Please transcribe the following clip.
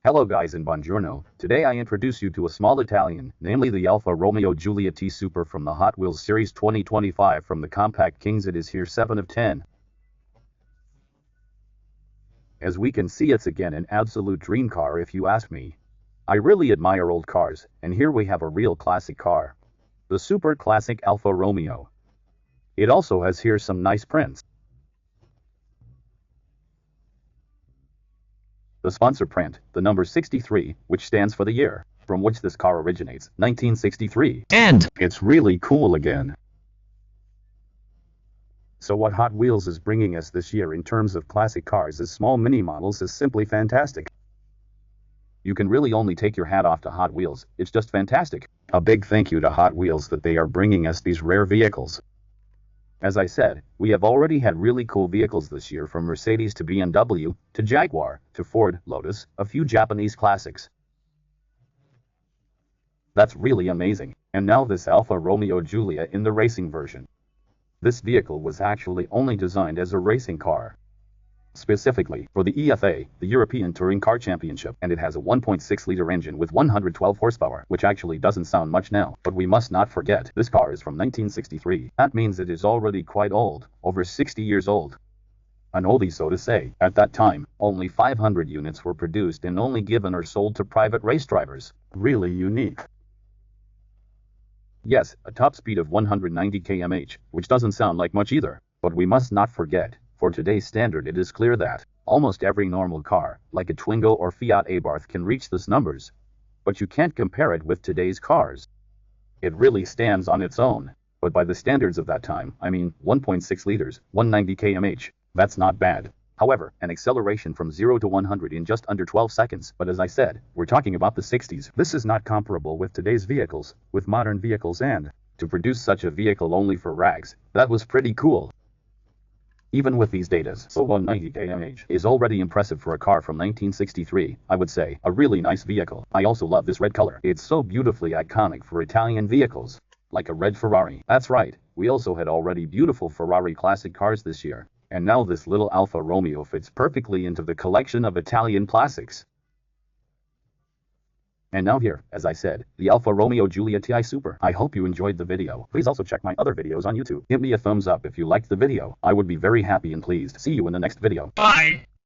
Hello guys and buongiorno. Today I introduce you to a small Italian, namely the Alfa Romeo Giulia T Super from the Hot Wheels Series 2025 from the Compact Kings. It is here 7 of 10. As we can see, it's again an absolute dream car if you ask me. I really admire old cars, and here we have a real classic car. The super classic Alfa Romeo. It also has here some nice prints. The sponsor print, the number 63, which stands for the year from which this car originates, 1963. And it's really cool again. So what Hot Wheels is bringing us this year in terms of classic cars as small mini models is simply fantastic. You can really only take your hat off to Hot Wheels. It's just fantastic. A big thank you to Hot Wheels that they are bringing us these rare vehicles. As I said, we have already had really cool vehicles this year, from Mercedes to BMW, to Jaguar, to Ford, Lotus, a few Japanese classics. That's really amazing. And now this Alfa Romeo Giulia in the racing version. This vehicle was actually only designed as a racing car, specifically for the EFA, the European Touring Car Championship, and it has a 1.6-liter engine with 112 horsepower, which actually doesn't sound much now, but we must not forget, this car is from 1963. That means it is already quite old, over 60 years old. An oldie, so to say. At that time, only 500 units were produced and only given or sold to private race drivers. Really unique. Yes, a top speed of 190 km/h, which doesn't sound like much either, but we must not forget, for today's standard it is clear that almost every normal car, like a Twingo or Fiat Abarth, can reach these numbers. But you can't compare it with today's cars. It really stands on its own. But by the standards of that time, I mean 1.6 liters, 190 km/h, that's not bad. However, an acceleration from 0 to 100 in just under 12 seconds. But as I said, we're talking about the 60s. This is not comparable with today's vehicles, with modern vehicles, and to produce such a vehicle only for rags, that was pretty cool. Even with these datas, so 190 km/h is already impressive for a car from 1963, I would say. A really nice vehicle. I also love this red color. It's so beautifully iconic for Italian vehicles. Like a red Ferrari. That's right, we also had already beautiful Ferrari classic cars this year. And now this little Alfa Romeo fits perfectly into the collection of Italian classics. And now here, as I said, the Alfa Romeo Giulia Ti Super. I hope you enjoyed the video. Please also check my other videos on YouTube. Give me a thumbs up if you liked the video. I would be very happy and pleased. See you in the next video. bye.